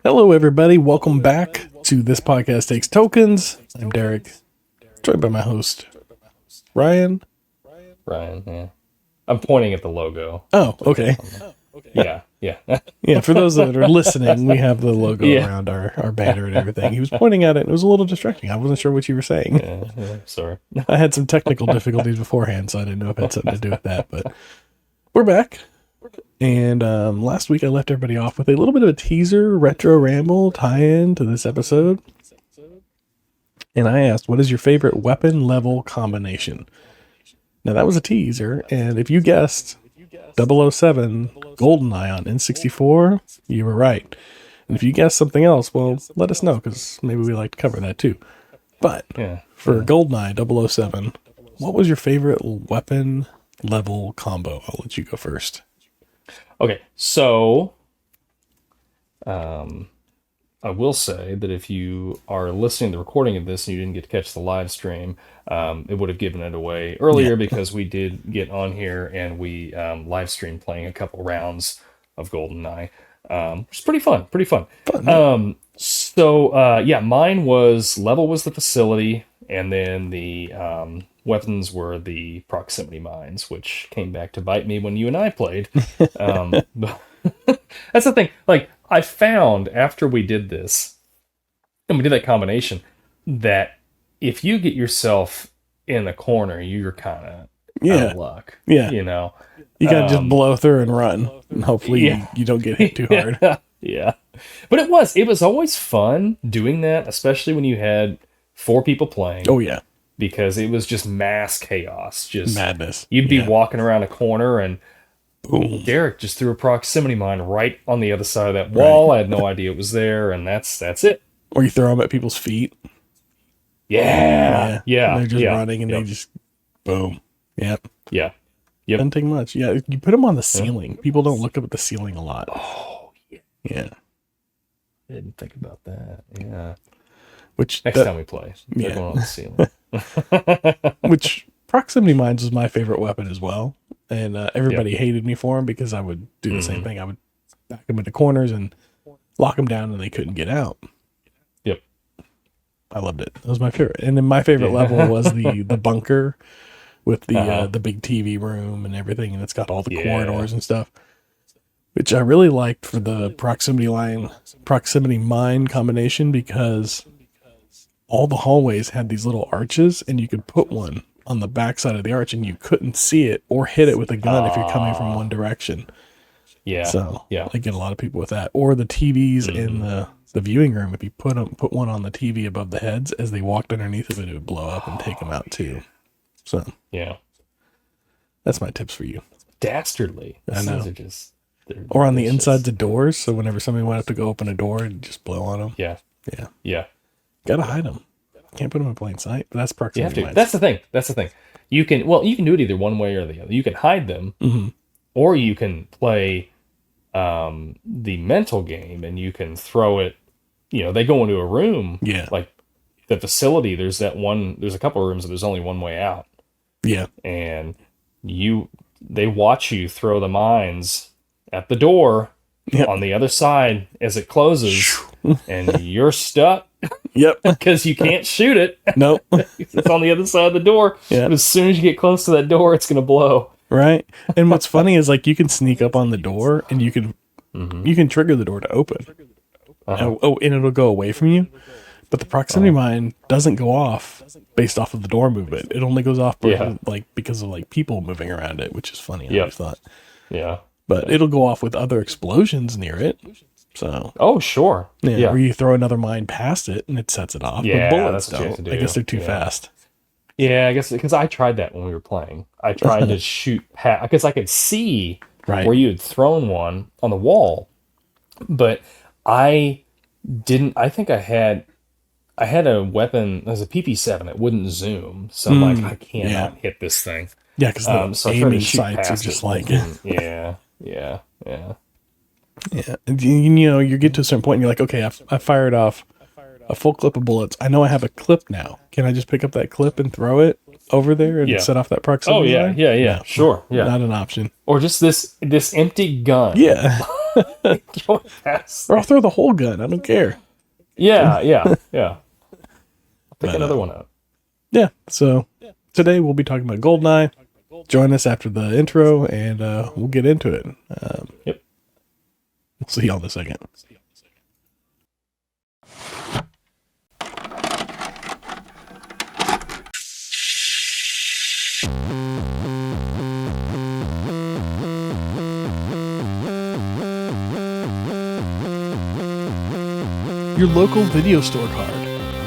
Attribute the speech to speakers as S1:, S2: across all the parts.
S1: Hello, everybody. Welcome back to This Podcast Takes Tokens. I'm Derek, joined by my host, Ryan.
S2: Ryan, yeah. I'm pointing at the logo.
S1: Oh, okay.
S2: Yeah.
S1: Yeah, for those that are listening, we have the logo
S2: Yeah.
S1: around our banner and everything. He was pointing at it, and it was a little distracting. I wasn't sure what you were saying.
S2: Yeah, sorry.
S1: I had some technical difficulties beforehand, so I didn't know if it had something to do with that. But we're back. And last week I left everybody off with a little bit of a teaser, Retro Ramble tie-in to this episode. And I asked, what is your favorite weapon level combination? Now, that was a teaser, and if you guessed 007 Goldeneye on N64, you were right. And if you guessed something else, well, let us know, because maybe we like to cover that too. But for Goldeneye 007, what was your favorite weapon level combo? I'll let you go first.
S2: Okay, so I will say that if you are listening to the recording of this and you didn't get to catch the live stream, it would have given it away earlier because we did get on here and we live streamed playing a couple rounds of GoldenEye. It's pretty fun. Mine was level was the facility, and then the weapons were the proximity mines, which came back to bite me when you and I played. But that's the thing. Like, I found after we did this, and we did that combination, that if you get yourself in a corner, you're kind of out of luck.
S1: Yeah.
S2: You know?
S1: You gotta just blow through and run. And hopefully you don't get hit too hard.
S2: Yeah. But it was always fun doing that, especially when you had 4 people playing.
S1: Oh, yeah.
S2: Because it was just mass chaos. Just
S1: madness.
S2: You'd be walking around a corner and
S1: boom.
S2: Derek just threw a proximity mine right on the other side of that wall. Right. I had no idea it was there, and that's it.
S1: Or you throw them at people's feet.
S2: Yeah.
S1: They're just running and they just boom. Yep. Doesn't take much. Yeah, you put them on the ceiling. People don't look up at the ceiling a lot.
S2: Oh, yeah. I didn't think about that. Yeah.
S1: Which
S2: next time we play, they're going on the ceiling.
S1: Which proximity mines was my favorite weapon as well, and everybody hated me for them because I would do the same thing. I would back them into corners and lock them down, and they couldn't get out.
S2: Yep.
S1: I loved it. That was my favorite. And then my favorite level was the bunker with the big TV room and everything, and it's got all the corridors and stuff, which I really liked for the proximity mine combination, because all the hallways had these little arches, and you could put one on the back side of the arch, and you couldn't see it or hit it with a gun if you're coming from one direction.
S2: Yeah.
S1: So I get a lot of people with that. Or the TVs in the viewing room, if you put one on the TV above the heads, as they walked underneath of it, it would blow up and take them out too. So that's my tips for you.
S2: Dastardly.
S1: I know.
S2: Or
S1: on the insides of doors, so whenever somebody went up to go open a door, and just blow on them.
S2: Yeah.
S1: Gotta hide them. Can't put them in plain sight. But that's proximity mines.
S2: That's the thing. You can do it either one way or the other. You can hide them, or you can play the mental game, and you can throw it. They go into a room.
S1: Yeah.
S2: Like the facility. There's a couple of rooms that there's only one way out.
S1: Yeah.
S2: And they watch you throw the mines at the door on the other side as it closes, and you're stuck.
S1: Yep.
S2: Because you can't shoot it.
S1: Nope.
S2: It's on the other side of the door.
S1: Yeah.
S2: But as soon as you get close to that door, it's going to blow.
S1: Right. And what's funny is, like, you can sneak up on the door, and you can trigger the door to open. And it'll go away from you. But the proximity mine doesn't go off based off of the door movement. It only goes off because of people moving around it, which is funny. I always thought.
S2: Yeah.
S1: But it'll go off with other explosions near it. So.
S2: Oh, sure.
S1: Yeah. Where you throw another mine past it and it sets it off.
S2: Yeah,
S1: but bullets
S2: that's what you have to do.
S1: I guess they're too fast.
S2: Yeah, I guess because I tried that when we were playing. I tried to shoot past, because I could see where you had thrown one on the wall, but I didn't. I think I had a weapon. There's a PP7 that wouldn't zoom, so I'm like, I cannot hit this thing.
S1: Yeah, because the
S2: so
S1: aiming sights are just
S2: Yeah.
S1: And, you get to a certain point and you're like, okay, I fired off a full clip of bullets. I know I have a clip now. Can I just pick up that clip and throw it over there and set off that proximity?
S2: Oh, yeah. Sure. Yeah.
S1: Not an option.
S2: Or just this empty gun.
S1: Yeah.
S2: Going past.
S1: Or I'll throw the whole gun. I don't care.
S2: Yeah. Pick
S1: But,
S2: another one up.
S1: Yeah, so today we'll be talking about Goldeneye. Join us after the intro, and we'll get into it.
S2: Yep.
S1: We'll see y'all in a second. Your local video store card.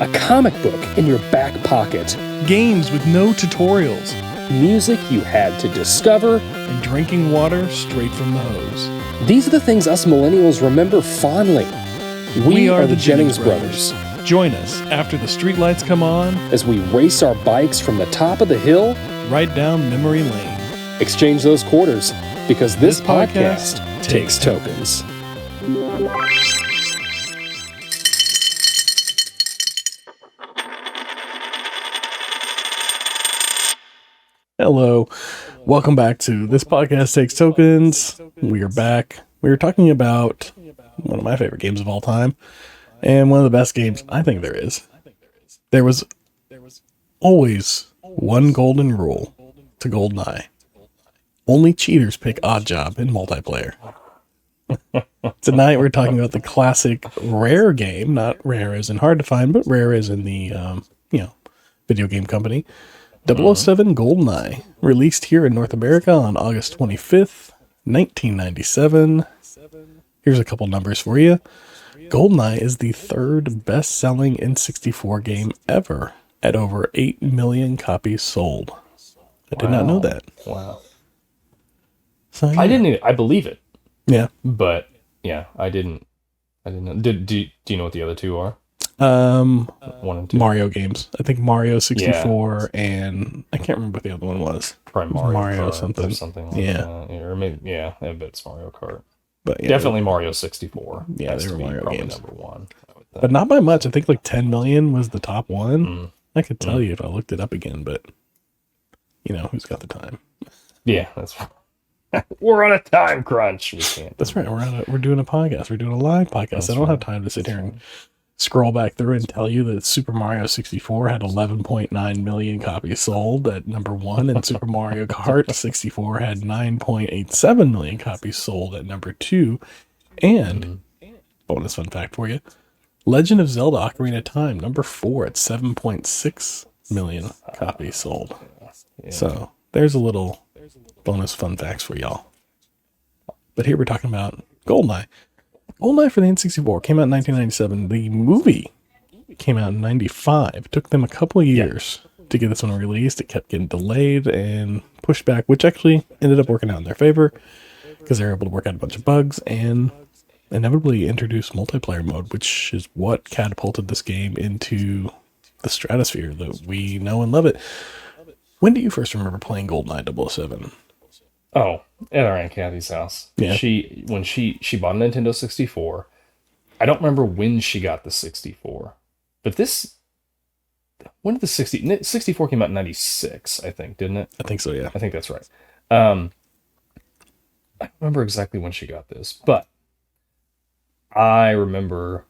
S3: A comic book in your back pocket.
S1: Games with no tutorials.
S3: Music you had to discover.
S1: And drinking water straight from the hose.
S3: These are the things us millennials remember fondly. We are the Jennings brothers.
S1: Join us after the streetlights come on
S3: as we race our bikes from the top of the hill
S1: right down memory lane.
S3: Exchange those quarters because this podcast takes tokens.
S1: Hello. Welcome back to This Podcast Takes Tokens. We are back. We were talking about one of my favorite games of all time and one of the best games I think there is. There was always one golden rule to Goldeneye. Only cheaters pick Odd Job in multiplayer. Tonight we're talking about the classic Rare game, not rare as in hard to find, but rare as in the video game company. 007 Goldeneye, released here in North America on August 25th, 1997. Here's a couple numbers for you. Goldeneye is the third best-selling N64 game ever, at over 8 million copies sold. I did not know that.
S2: Wow.
S1: So, yeah.
S2: I believe it.
S1: Yeah.
S2: But yeah, I didn't know. Do you know what the other two are? 1 and 2.
S1: Mario games. I think Mario 64 and I can't remember what the other one was.
S2: Probably
S1: Mario
S2: Kart
S1: something.
S2: Or something like that. Or maybe, I bet it's Mario Kart.
S1: But yeah,
S2: definitely Mario 64.
S1: Yeah, they were Mario games.
S2: Number one.
S1: But not by much. I think like 10 million was the top one. I could tell you if I looked it up again, but who's got the time?
S2: Yeah, that's right. We're on a time crunch. We can't.
S1: That's right. We're doing a podcast. We're doing a live podcast. That's I don't have time to sit here and scroll back through and tell you that Super Mario 64 had 11.9 million copies sold at number 1, and Super Mario Kart 64 had 9.87 million copies sold at number 2. And bonus fun fact for you, Legend of Zelda Ocarina of Time, number 4 at 7.6 million copies sold. Yeah. So there's a little bonus fun facts for y'all. But here we're talking about Goldeneye. Goldeneye for the N64 came out in 1997. The movie came out in 95. It took them a couple of years to get this one released. It kept getting delayed and pushed back, which actually ended up working out in their favor because they were able to work out a bunch of bugs and inevitably introduce multiplayer mode, which is what catapulted this game into the stratosphere that we know and love it. When do you first remember playing Goldeneye 007?
S2: Oh, at our Aunt Kathy's house.
S1: Yeah.
S2: When she bought a Nintendo 64. I don't remember when she got the 64. But when did the 64 came out in 96, I think, didn't it?
S1: I think so, yeah.
S2: I think that's right. I don't remember exactly when she got this, but I remember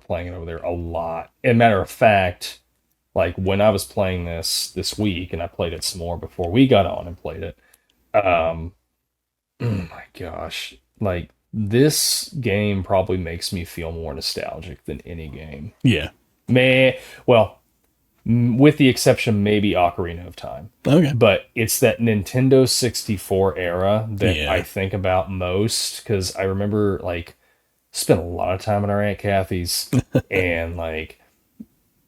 S2: playing it over there a lot. And matter of fact, like when I was playing this week, and I played it some more before we got on and played it, oh my gosh, like this game probably makes me feel more nostalgic than any game.
S1: Yeah.
S2: With the exception maybe Ocarina of Time.
S1: Okay.
S2: But it's that Nintendo 64 era that I think about most, because I remember like spent a lot of time at our Aunt Kathy's and like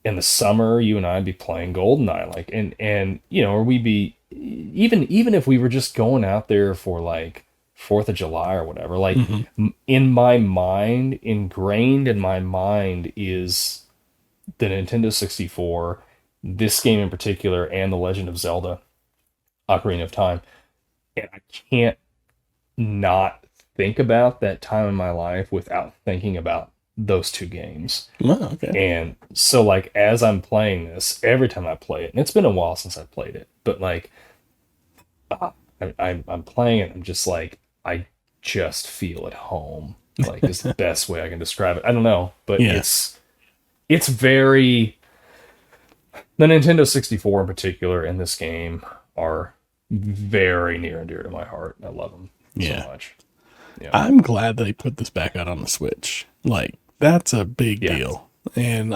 S2: in the summer you and I'd be playing Goldeneye, like and or we'd be even if we were just going out there for like 4th of July or whatever, like in my mind, ingrained in my mind is the Nintendo 64, this game in particular, and The Legend of Zelda Ocarina of Time. And I can't not think about that time in my life without thinking about those two games.
S1: Oh, okay.
S2: And so like as I'm playing this, every time I play it, and it's been a while since I played it, but like I'm playing it, I'm just like, just feel at home. Like, is the best way I can describe it. I don't know, but
S1: Yeah.
S2: it's very, the Nintendo 64 in particular and this game are very near and dear to my heart. I love them so much. Yeah.
S1: I'm glad they put this back out on the Switch. Like, that's a big deal. And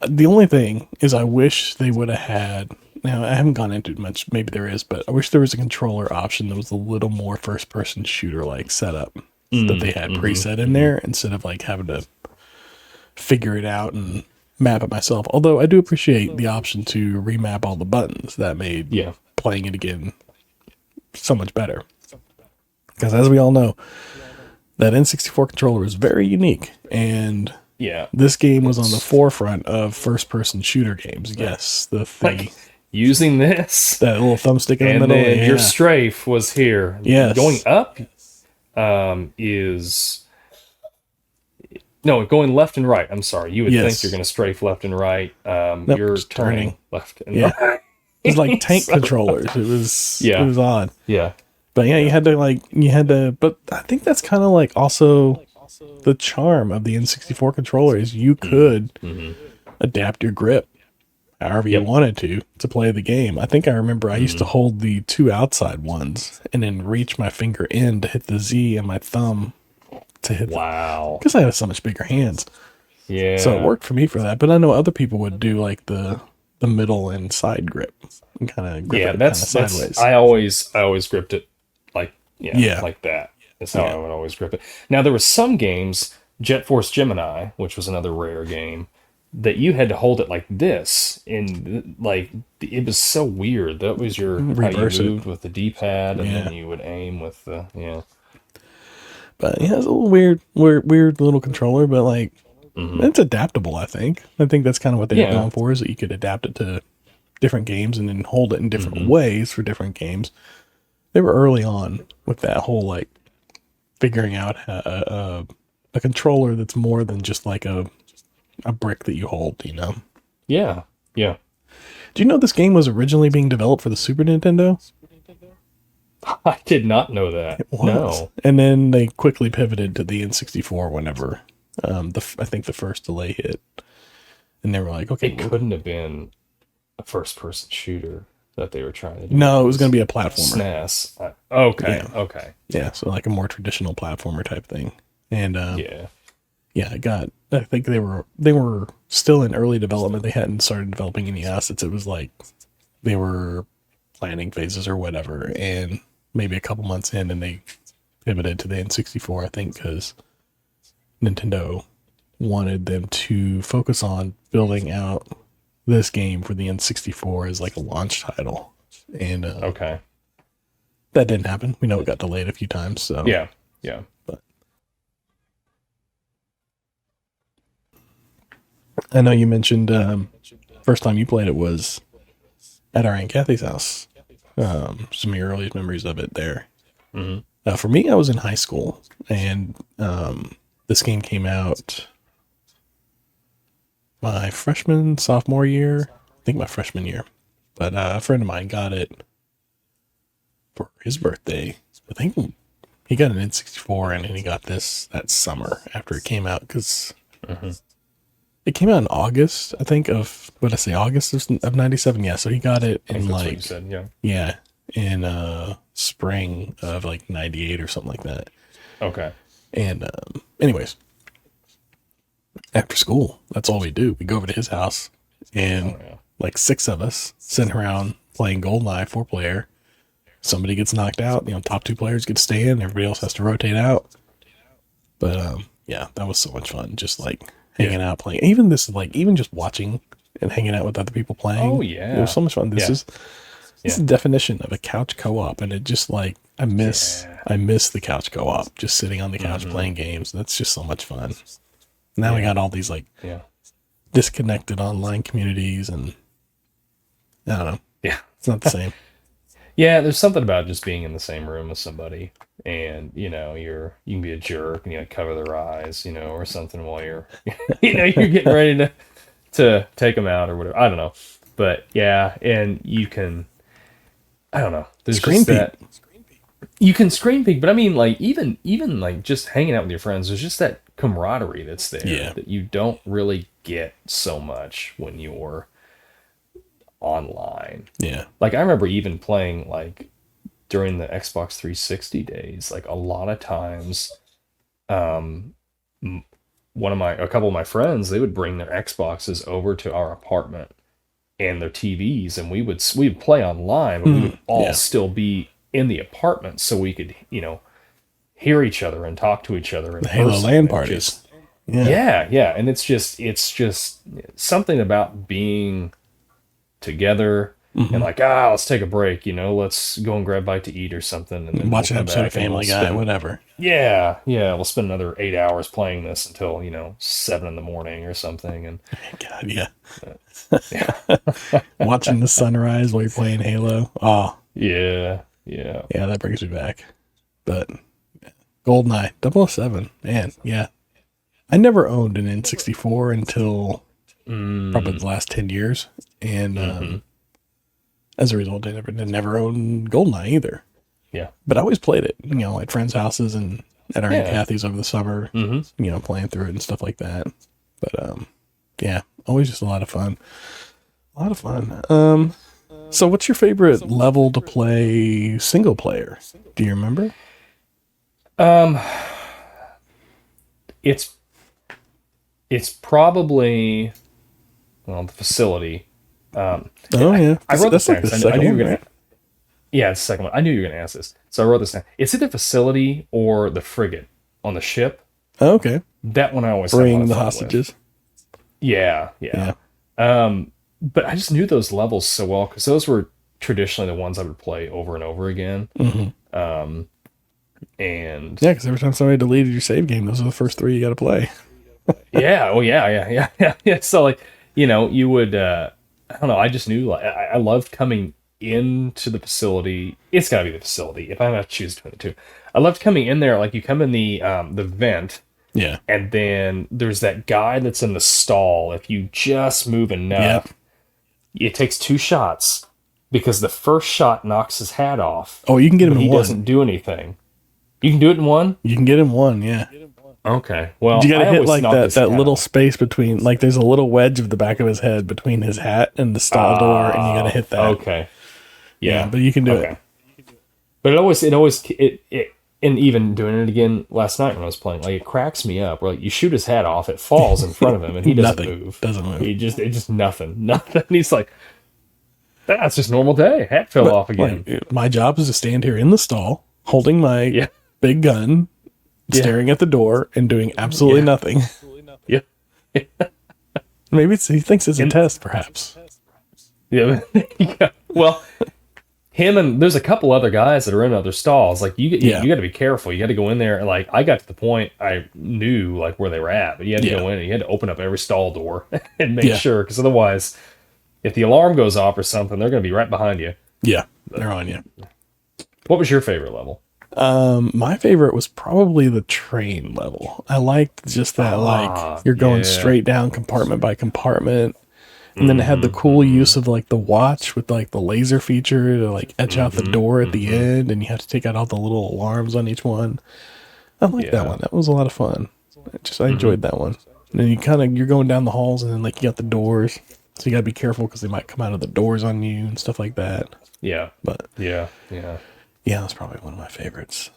S1: the only thing is I wish they would have had, now I haven't gone into it much, maybe there is, but I wish there was a controller option that was a little more first person shooter like setup that they had preset in there instead of like having to figure it out and map it myself. Although I do appreciate the option to remap all the buttons. That made playing it again so much better. Because as we all know, that N64 controller is very unique, and this game was on the forefront of first-person shooter games. Yes,
S2: like using this,
S1: that little thumbstick in the middle,
S2: and then your strafe was here.
S1: Yes,
S2: going up going left and right. I'm sorry, you would think you're going to strafe left and right.
S1: Nope,
S2: you're turning left and right.
S1: It was like tank controllers. It was odd.
S2: Yeah.
S1: But yeah, you had to, but I think that's kind of like also the charm of the N64 controller is you could adapt your grip however you wanted to play the game. I think I remember I used to hold the two outside ones and then reach my finger in to hit the Z and my thumb to hit because I have so much bigger hands.
S2: Yeah.
S1: So it worked for me for that, but I know other people would do like the middle and side grip and kind of grip it
S2: that's
S1: sideways.
S2: I always gripped it like that. That's how I would always grip it. Now there were some games, Jet Force Gemini, which was another rare game, that you had to hold it like this, and like it was so weird. That was how you moved with the D-pad, and then you would aim with the
S1: But yeah, it's a little weird little controller, but like it's adaptable. I think that's kind of what they're going for, is that you could adapt it to different games and then hold it in different ways for different games. They were early on with that whole like figuring out a controller that's more than just like a brick that you hold, you know?
S2: Yeah. Yeah.
S1: Do you know this game was originally being developed for the Super Nintendo?
S2: I did not know that.
S1: It was.
S2: No.
S1: And then they quickly pivoted to the N64 whenever I think the first delay hit. And they were like, okay.
S2: It couldn't have been a first person shooter that they were trying to do.
S1: No, it was going to be a platformer.
S2: SNES. Okay.
S1: Yeah.
S2: Okay.
S1: Yeah, so like a more traditional platformer type thing. And I think they were still in early development. They hadn't started developing any assets. It was like they were planning phases or whatever, and maybe a couple months in, and they pivoted to the N64, I think, because Nintendo wanted them to focus on building out this game for the N64 as like a launch title. And that didn't happen. We know it got delayed a few times. So
S2: yeah.
S1: But I know you mentioned first time you played it was at our Aunt Kathy's house. Some of your earliest memories of it there. For me, I was in high school, and this game came out my sophomore year. I think my freshman year. But a friend of mine got it for his birthday. I think he got an N64, and then he got this that summer after it came out, because it came out in August, I think, of, August of 97? Yeah, so he got it in like,
S2: what you said,
S1: in spring of like 98 or something like that.
S2: Okay.
S1: And anyways, after school, that's all we do. We go over to his house, and like 6 of us sitting around playing Goldeneye 4-player. Somebody gets knocked out, top 2 players get to stay in, everybody else has to rotate out. But that was so much fun, just like hanging out playing. Even just watching and hanging out with other people playing.
S2: Oh yeah,
S1: it was so much fun. This is the definition of a couch co-op, and it just like I miss the couch co-op, just sitting on the couch playing games. That's just so much fun. Now we got all these like disconnected online communities, and I don't know.
S2: Yeah,
S1: it's not the same.
S2: Yeah, there's something about just being in the same room with somebody, and you can be a jerk and cover their eyes, or something while you're you're getting ready to take them out or whatever. I don't know, but and you can, I don't know. There's
S1: Screen
S2: just that. You can screen peek, but I mean, like, even like just hanging out with your friends, there's just that camaraderie that's there that you don't really get so much when you're online.
S1: Yeah.
S2: Like, I remember even playing, like, during the Xbox 360 days, like, a lot of times, a couple of my friends, they would bring their Xboxes over to our apartment and their TVs, and we'd play online, but we would all still be in the apartment, so we could, hear each other and talk to each other.
S1: The Halo LAN parties.
S2: Yeah, and it's just something about being together and like, let's take a break, let's go and grab a bite to eat or something, and then
S1: watch an episode of Family Guy, whatever.
S2: Yeah, we'll spend another 8 hours playing this until 7 in the morning or something. And
S1: God, yeah. Watching the sunrise while you're playing Halo. Oh,
S2: yeah,
S1: that brings me back. But Goldeneye 007, man, yeah. I never owned an N64 until probably the last 10 years, and as a result, I never owned Goldeneye either.
S2: Yeah,
S1: but I always played it, at friends' houses and at our Aunt Kathy's over the summer, playing through it and stuff like that. But yeah, always just a lot of fun. So what's your favorite level to play single player? Do you remember?
S2: It's probably, the facility.
S1: Yeah.
S2: I wrote this down.
S1: Like the second one, right?
S2: Yeah, it's the second one. I knew you were going to ask this, so I wrote this down. It's either facility or the frigate on the ship.
S1: Oh, okay.
S2: That one I always
S1: bring the hostages.
S2: Yeah. But I just knew those levels so well because those were traditionally the ones I would play over and over again. And
S1: yeah, because every time somebody deleted your save game, those are the first 3 you got to play.
S2: yeah. So like, you would, I don't know. I just knew, like, I loved coming into the facility. It's got to be the facility if I have to choose between the two. I loved coming in there. Like, you come in the vent.
S1: Yeah.
S2: And then there's that guy that's in the stall. If you just move enough, it takes 2 shots because the first shot knocks his hat off.
S1: Oh, you can get him in
S2: he
S1: one. He
S2: doesn't do anything. You can do it in one?
S1: You can get him one, yeah.
S2: Okay. Well,
S1: you got to hit like that little space between, like there's a little wedge of the back of his head between his hat and the stall door, and you got to hit that.
S2: Okay. Yeah,
S1: but you can do it.
S2: But and even doing it again last night when I was playing, like, it cracks me up. Like, you shoot his hat off, it falls in front of him, and he doesn't move.
S1: Doesn't move.
S2: It's just nothing. He's like, that's just normal day. Hat fell off again.
S1: Like, my job is to stand here in the stall, holding my big gun, staring at the door, and doing absolutely nothing.
S2: Yeah.
S1: Maybe he thinks it's a test, perhaps.
S2: Yeah. Well, him and there's a couple other guys that are in other stalls. Like, you got to be careful. You got to go in there. And, like, I got to the point I knew, like, where they were at, but you had to go in and you had to open up every stall door and make sure, because otherwise, if the alarm goes off or something, they're going to be right behind you.
S1: Yeah, they're on you.
S2: What was your favorite level?
S1: My favorite was probably the train level. I liked just that, like, you're going straight down compartment by compartment. And then it had the cool use of, like, the watch with, like, the laser feature to, like, etch out the door at the end, and you have to take out all the little alarms on each one. I liked that one. That was a lot of fun. I enjoyed that one. And then you're going down the halls, and then, like, you got the doors. So you gotta be careful because they might come out of the doors on you and stuff like that.
S2: Yeah.
S1: But
S2: Yeah,
S1: that's probably one of my favorites.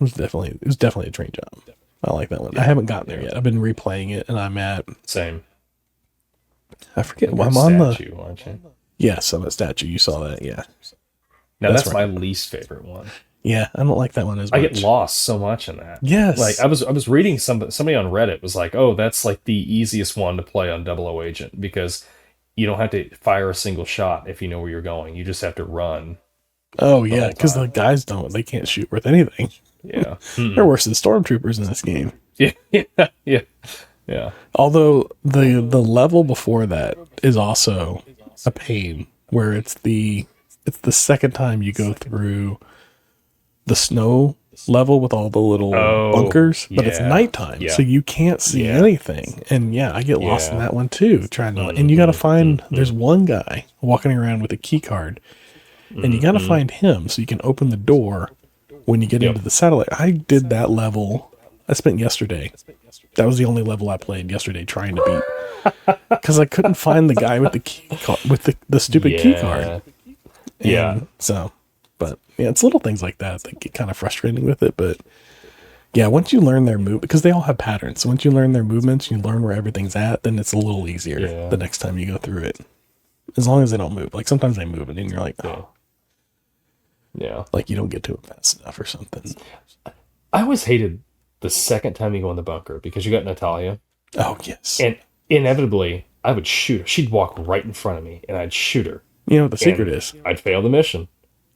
S1: It was definitely a train job. I like that one. I haven't gotten there yet. I've been replaying it, and I'm at...
S2: Same.
S1: I forget. I'm on
S2: statue, aren't you?
S1: Yes, I'm at statue. You saw that, yeah.
S2: Now that's my least favorite one.
S1: Yeah, I don't like that one as much.
S2: I get lost so much in that.
S1: Yes.
S2: Like, I was reading somebody on Reddit was like, oh, that's like the easiest one to play on Double O Agent because you don't have to fire a single shot if you know where you're going. You just have to run.
S1: Oh, yeah, because the guys they can't shoot worth anything.
S2: Yeah.
S1: They're worse than stormtroopers in this game.
S2: Yeah.
S1: Although the level before that is also a pain, where it's the second time you go through the snow level with all the little bunkers, but it's nighttime, so you can't see anything. And I get lost in that one too, trying to. And you got to find. There's one guy walking around with a key card, and you got to find him so you can open the door when you get into the satellite. I did that level. I spent yesterday. That was the only level I played yesterday trying to beat. Because I couldn't find the guy with the key with the stupid key card. And so, but yeah, it's little things like that that get kind of frustrating with it. But yeah, once you learn their move, because they all have patterns. So once you learn their movements, you learn where everything's at, then it's a little easier the next time you go through it. As long as they don't move. Like sometimes they move and then you're like, oh.
S2: Yeah.
S1: Like you don't get to it fast enough or something.
S2: I always hated the second time you go in the bunker because you got Natalia.
S1: Oh, yes.
S2: And inevitably, I would shoot her. She'd walk right in front of me and I'd shoot her.
S1: You know what the secret is?
S2: I'd fail the mission.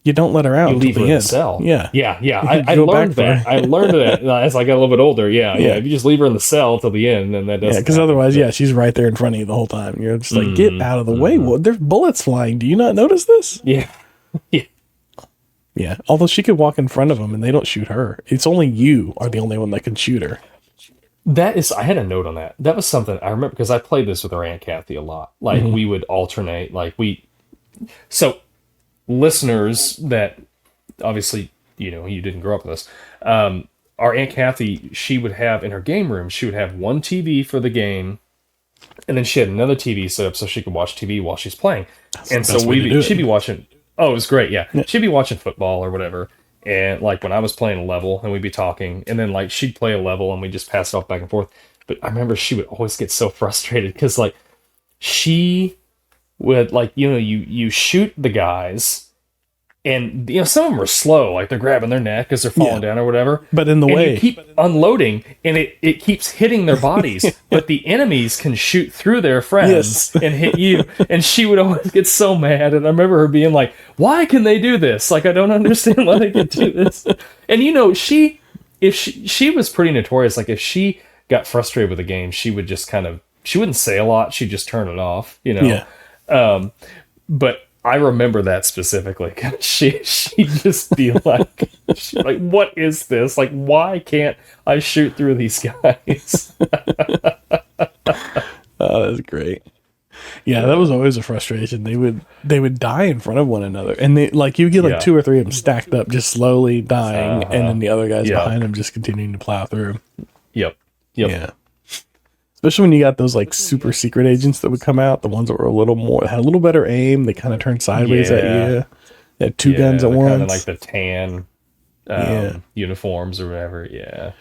S1: You don't let her out.
S2: You leave her in the cell.
S1: Yeah.
S2: I learned that. I learned that as I got a little bit older. Yeah. If you just leave her in the cell till the end, then that doesn't.
S1: Yeah, because otherwise, she's right there in front of you the whole time. You're just like, get out of the way. Well, there's bullets flying. Do you not notice this?
S2: Yeah.
S1: Yeah. Although she could walk in front of them and they don't shoot her. It's only you are the only one that can shoot her.
S2: I had a note on that. That was something I remember because I played this with our Aunt Kathy a lot. Like we would alternate. So listeners that obviously, you didn't grow up with us. Our Aunt Kathy, she would have in her game room, she would have one TV for the game. And then she had another TV set up so she could watch TV while she's playing. And so she'd be watching. Oh, it was great. Yeah. She'd be watching football or whatever. And like when I was playing a level and we'd be talking and then like she'd play a level and we'd just pass it off back and forth. But I remember she would always get so frustrated because like she would like, you shoot the guys and some of them are slow, like they're grabbing their neck as they're falling down or whatever.
S1: But in the way
S2: you keep unloading and it keeps hitting their bodies, but the enemies can shoot through their friends and hit you. And she would always get so mad. And I remember her being like, why can they do this? Like, I don't understand why they can do this. And she was pretty notorious. Like if she got frustrated with a game, she would just she wouldn't say a lot. She'd just turn it off, but I remember that specifically. She'd just be like, what is this? Like, why can't I shoot through these guys?
S1: Oh, that's great. Yeah, that was always a frustration. They would die in front of one another. And you get two or three of them stacked up, just slowly dying, and then the other guys behind them just continuing to plow through.
S2: Yep.
S1: Yeah. Especially when you got those like super secret agents that would come out, the ones that were had a little better aim. They kind of turned sideways at you. They had two guns at once. Kind of
S2: like the tan uniforms or whatever. Yeah.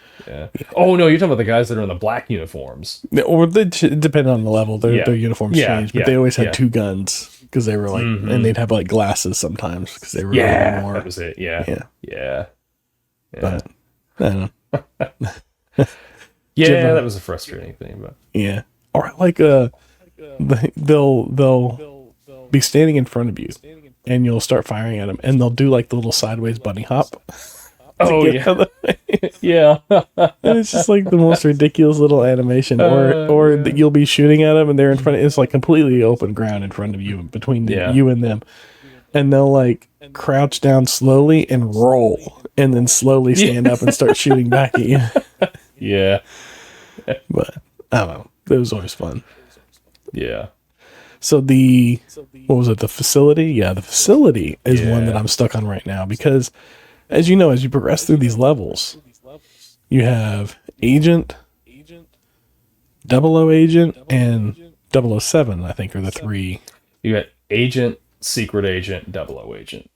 S2: Oh no, you're talking about the guys that are in the black uniforms.
S1: Or depending on the level, their uniforms changed, but they always had two guns because they were like, and they'd have like glasses sometimes because they were a little more.
S2: That was it. Yeah.
S1: But I don't know.
S2: Yeah, that was a frustrating thing, but
S1: or like they'll be standing in front of you, and you'll start firing at them, and they'll do like the little sideways bunny hop.
S2: Oh yeah,
S1: and it's just like the most ridiculous little animation, or that you'll be shooting at them, and they're in front. It's like completely open ground in front of you, between you and them, and they'll like crouch down slowly and roll, and then slowly stand up and start shooting back at you.
S2: Yeah.
S1: But I don't know. It was always fun.
S2: Yeah.
S1: So the facility? Yeah, the facility is one that I'm stuck on right now because, as you know, as you progress through these levels, you have Agent, 00 Agent, and 007, I think, are the three.
S2: You got Agent, Secret Agent, 00 Agent.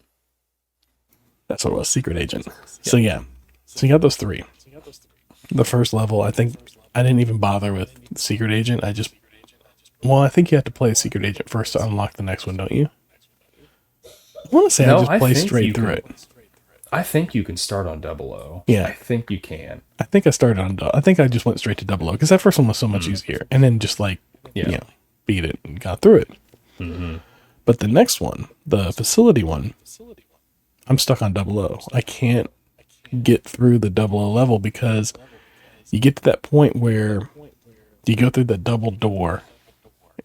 S1: That's what it was, Secret Agent. So yeah. So you got those three. The first level, I think I didn't even bother with Secret Agent. I think you have to play Secret Agent first to unlock the next one, don't you? I want to say I just play straight through it.
S2: I think you can start on 00.
S1: Yeah.
S2: I think you can.
S1: I think I just went straight to 00 because that first one was so much easier. And then just beat it and got through it.
S2: Mm-hmm.
S1: But the next one, the facility one, I'm stuck on 00. I can't get through the 00 level because you get to that point where you go through the double door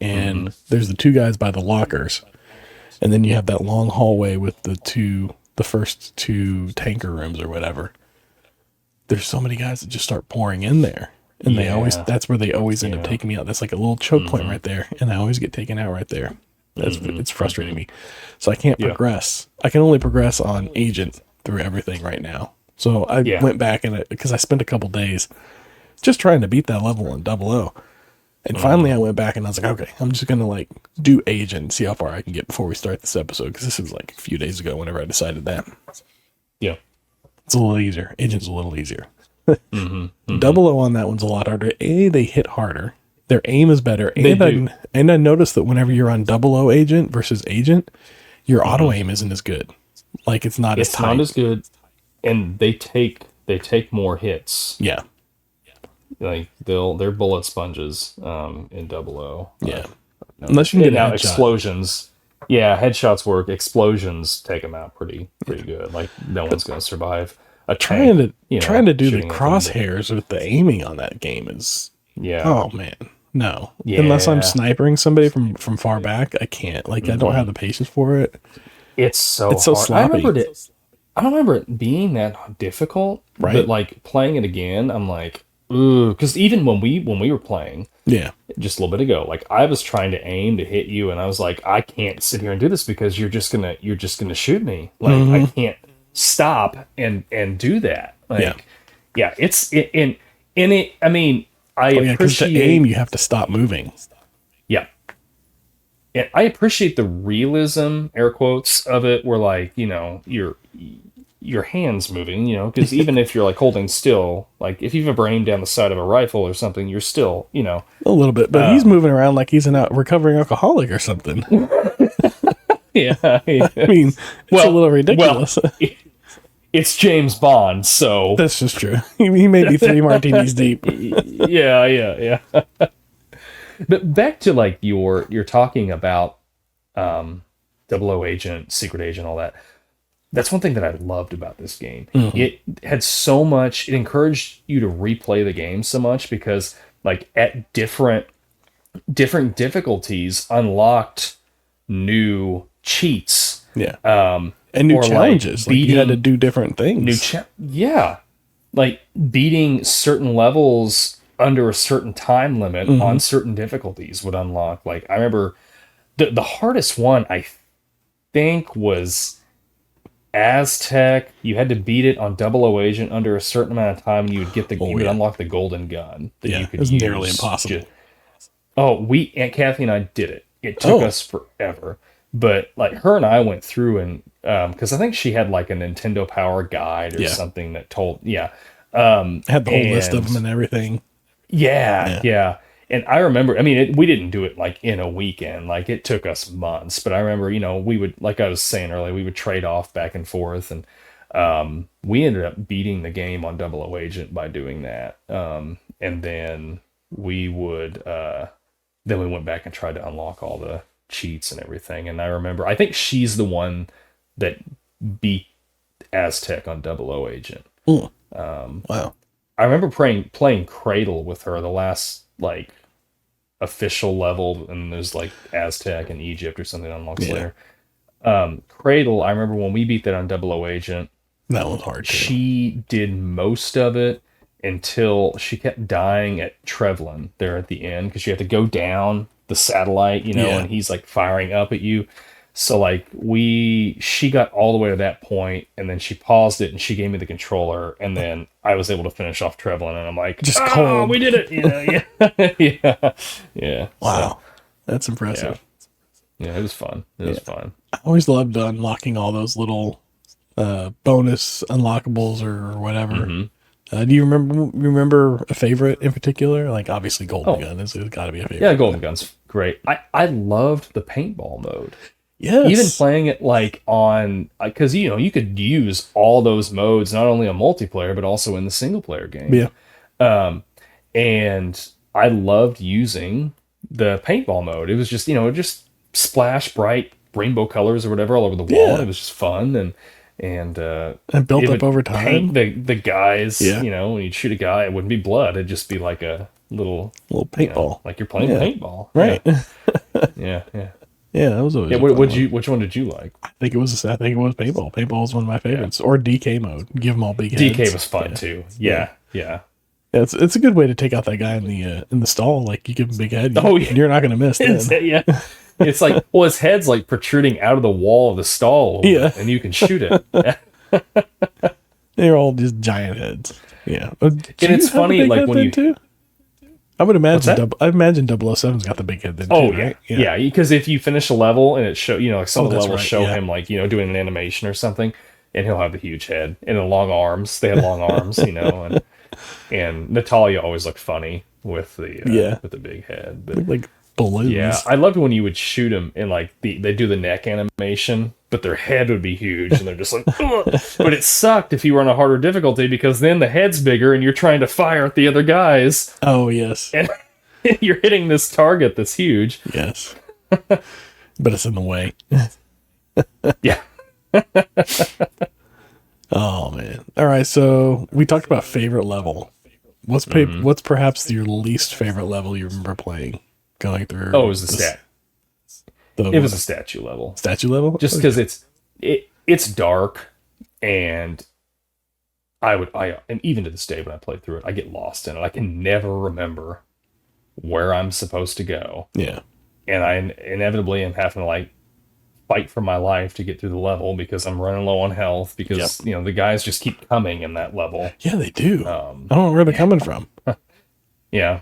S1: and there's the two guys by the lockers, and then you have that long hallway with the first two tanker rooms or whatever. There's so many guys that just start pouring in there, and that's where they always end up taking me out. That's like a little choke point right there, and I always get taken out right there. It's frustrating me. So I can't progress. I can only progress on Agent through everything right now. So I
S2: Yeah.
S1: went back because I spent a couple days just trying to beat that level in 00. And finally I went back and I was like, okay, I'm just going to like do agent and see how far I can get before we start this episode. Because this was like a few days ago whenever I decided that.
S2: Yeah.
S1: It's a little easier. Agent's a little easier. 00 on that one's a lot harder. They hit harder. Their aim is better. And I noticed that whenever you're on 00 agent versus agent, your auto aim isn't as good. Like it's not as tight.
S2: Not as good. And they take more hits.
S1: Yeah.
S2: Like they're bullet sponges in 00.
S1: Yeah. Unless you can get
S2: now
S1: a headshot.
S2: explosions. Yeah, headshots work. Explosions take them out pretty good. Like no one's going to survive a tank,
S1: trying to do the
S2: shooting at them.
S1: crosshairs with the aiming on that game is oh man. No.
S2: Yeah.
S1: Unless I'm snipering somebody from far back, I can't. Like I don't have the patience for it.
S2: It's so hard.
S1: sloppy.
S2: I don't remember it being that difficult.
S1: Right.
S2: But like playing it again, I'm like, ooh, because even when we were playing,
S1: Yeah.
S2: just a little bit ago, like I was trying to aim to hit you, and I was like, I can't sit here and do this because you're just gonna shoot me. Like I can't stop and do that. Like, yeah, I mean, I appreciate
S1: to aim. You have to stop moving.
S2: Yeah. And I appreciate the realism, air quotes, of it, where like, your hands moving, because even if you're like holding still, like if you've ever aimed down the side of a rifle or something, you're still,
S1: a little bit, but he's moving around like he's a recovering alcoholic or something.
S2: Yeah.
S1: I mean, it's a little ridiculous.
S2: Well, it's James Bond, so
S1: that's just true. He may be 3 martinis deep.
S2: Yeah. But back to like you're talking about 00 agent, secret agent, all that. That's one thing that I loved about this game. It had so much, it encouraged you to replay the game so much because like at different difficulties unlocked new cheats.
S1: Yeah. And new challenges. Like you had to do different things.
S2: Like beating certain levels under a certain time limit on certain difficulties would unlock. Like I remember the hardest one I think was Aztec. You had to beat it on 00 agent under a certain amount of time, and you would get you would unlock the golden gun that you could use. It was
S1: nearly impossible.
S2: Aunt Kathy and I did it. It took us forever. But like her and I went through and because I think she had like a Nintendo Power guide or something that told had
S1: the whole list of them and everything.
S2: Yeah. And I remember, I mean, we didn't do it like in a weekend. Like it took us months. But I remember, we would, like I was saying earlier, we would trade off back and forth, and we ended up beating the game on 00 agent by doing that. And then we would then we went back and tried to unlock all the cheats and everything. And I remember, I think she's the one that beat Aztec on 00 agent.
S1: Wow.
S2: I remember playing Cradle with her, the last like official level, and there's like Aztec and Egypt or something unlocks later. Cradle, I remember when we beat that on 00 agent.
S1: That was hard too.
S2: She did most of it until she kept dying at Trevlin there at the end, because you have to go down the satellite, and he's like firing up at you. So like she got all the way to that point, and then she paused it and she gave me the controller, and then I was able to finish off Trevlin, and I'm like,
S1: just cold.
S2: We did it. Yeah.
S1: Wow.
S2: So,
S1: that's impressive.
S2: Yeah, it was fun. It was fun.
S1: I always loved unlocking all those little bonus unlockables or whatever. Do you remember a favorite in particular? Like obviously Golden Gun has got to be a favorite.
S2: Yeah, Golden Gun's great. I loved the paintball mode.
S1: Yes.
S2: Even playing it like on, because you could use all those modes not only on multiplayer but also in the single player game.
S1: Yeah.
S2: And I loved using the paintball mode. It was just just splash bright rainbow colors or whatever all over the wall.
S1: Yeah.
S2: It was just fun and
S1: built up over time.
S2: Paint the guys. When you'd shoot a guy, it wouldn't be blood. It'd just be like a little
S1: paintball,
S2: like you're playing paintball.
S1: Right.
S2: Yeah.
S1: Yeah, that was always.
S2: Yeah, which one did you like?
S1: I think it was paintball. Paintball was one of my favorites, or DK mode. Give them all big heads.
S2: DK was fun too. Yeah.
S1: It's a good way to take out that guy in the stall. Like you give him a big head, you're not going to miss.
S2: Yeah, it's like his head's like protruding out of the wall of the stall.
S1: Yeah,
S2: and you can shoot it.
S1: They're all just giant heads. Yeah.
S2: And it's funny, like when you
S1: too? I would imagine
S2: that?
S1: I imagine 007's got the big head then
S2: Oh
S1: too,
S2: yeah,
S1: right?
S2: yeah. Because if you finish a level and it show, like some of the
S1: that's
S2: levels
S1: right,
S2: show
S1: yeah.
S2: him like doing an animation or something, and he'll have the huge head and the long arms. They have long arms, and Natalia always looked funny with the big head. But
S1: Look like balloons.
S2: yeah, I loved when you would shoot them and like they do the neck animation, but their head would be huge and they're just like, ugh. But it sucked if you were on a harder difficulty because then the head's bigger and you're trying to fire at the other guys.
S1: Oh yes.
S2: And you're hitting this target that's huge.
S1: Yes. But it's in the way.
S2: Yeah.
S1: Oh man. All right, so we talked about favorite level. What's perhaps your least favorite level you remember playing? Going through
S2: Oh, it was it was a statue level.
S1: Statue level?
S2: Just because it's dark and and even to this day when I play through it, I get lost in it. I can never remember where I'm supposed to go.
S1: Yeah.
S2: And I inevitably am having to like fight for my life to get through the level because I'm running low on health because the guys just keep coming in that level.
S1: Yeah, they do. I don't know where they're coming from.
S2: Yeah.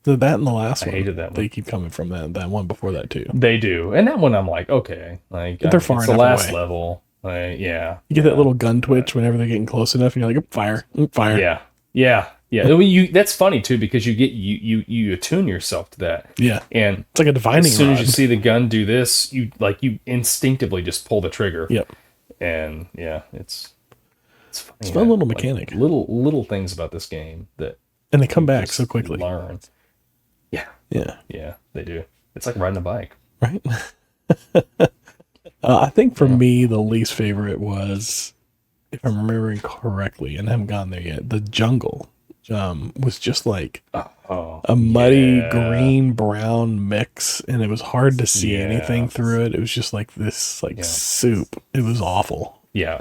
S1: That and the last one.
S2: I hated that one.
S1: They keep coming from that one before that too.
S2: They do. And that one I'm like, okay. Like
S1: they're far
S2: it's
S1: enough
S2: the last
S1: away.
S2: level. Yeah.
S1: You get that little gun twitch whenever they're getting close enough and you're like, fire.
S2: Yeah. Yeah. Yeah. I mean, that's funny too because you attune yourself to that.
S1: Yeah.
S2: And
S1: it's like a divining
S2: as soon
S1: rod.
S2: as you see the gun do this, you instinctively just pull the trigger.
S1: Yep.
S2: And yeah, it's funny.
S1: It's a fun little mechanic.
S2: Little things about this game that
S1: and they come back so quickly.
S2: Learn. Yeah.
S1: Yeah.
S2: Yeah, they do. It's like riding a bike.
S1: Right? I think for me, the least favorite was, if I'm remembering correctly, and I haven't gone there yet, the jungle was just like a muddy green-brown mix, and it was hard to see anything through it. It was just like this soup. It was awful.
S2: Yeah.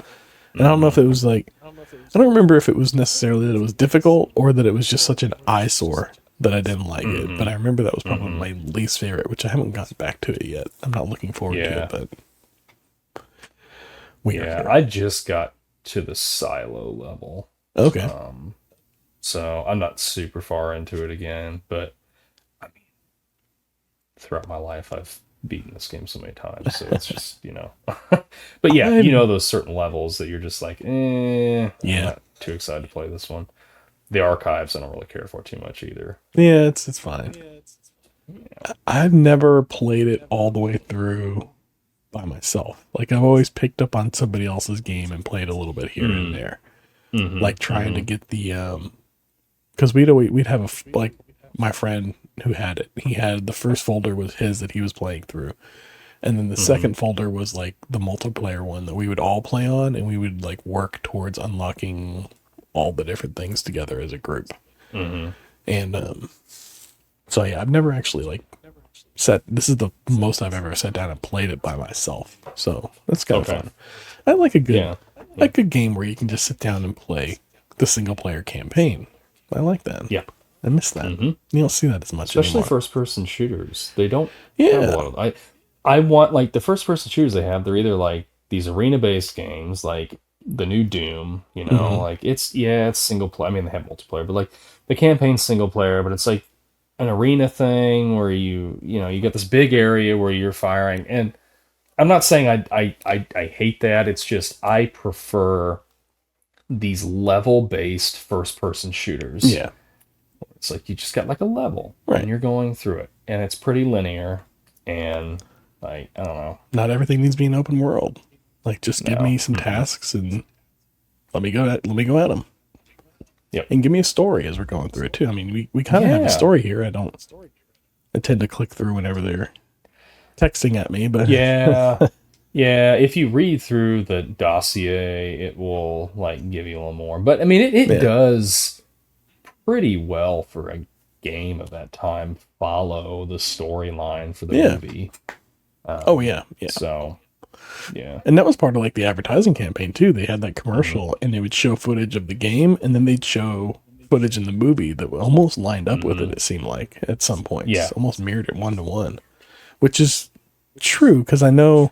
S1: And I don't know if it was like, I don't remember if it was necessarily that it was difficult or that it was just such an eyesore that I didn't like it. But I remember that was probably my least favorite, which I haven't gotten back to it yet. I'm not looking forward to it, but
S2: I just got to the silo level.
S1: Okay.
S2: So I'm not super far into it again, but I mean, throughout my life, I've beaten this game so many times, so it's just, but yeah, those certain levels that you're just like, I'm not too excited to play this one. The archives I don't really care for too much either.
S1: Yeah, it's fine. I've never played it all the way through by myself. Like I've always picked up on somebody else's game and played a little bit here and there. Like trying to get the because we'd have like my friend who had it. He had the first folder was his that he was playing through. And then the second folder was like the multiplayer one that we would all play on, and we would like work towards unlocking all the different things together as a group. And so yeah, I've never actually like this is the most I've ever sat down and played it by myself. So that's kind of fun. I like a good game where you can just sit down and play the single player campaign. I like that.
S2: Yeah.
S1: I miss that. You don't see that as much
S2: especially
S1: anymore.
S2: first person shooters. They don't have a lot of I want like the first person shooters they have, they're either like these arena based games like the new Doom, like it's single player. I mean they have multiplayer, but like the campaign's single player, but it's like an arena thing where you get this big area where you're firing. And I'm not saying I hate that. It's just I prefer these level based first person shooters.
S1: Yeah.
S2: It's like you just got like a level and you're going through it and it's pretty linear and like I don't know.
S1: Not everything needs to be an open world. Like just give me some tasks and let me go at them.
S2: Yep.
S1: And give me a story as we're going through it too. I mean, we kind of have a story here. I tend to click through whenever they're texting at me, but
S2: yeah. Yeah, if you read through the dossier, it will like give you a little more. But I mean, it does pretty well for a game of that time. Follow the storyline for the movie. So, yeah,
S1: and that was part of like the advertising campaign too. They had that commercial, and they would show footage of the game, and then they'd show footage in the movie that almost lined up with it. It seemed like at some point, almost mirrored it 1-to-1, which is true because I know.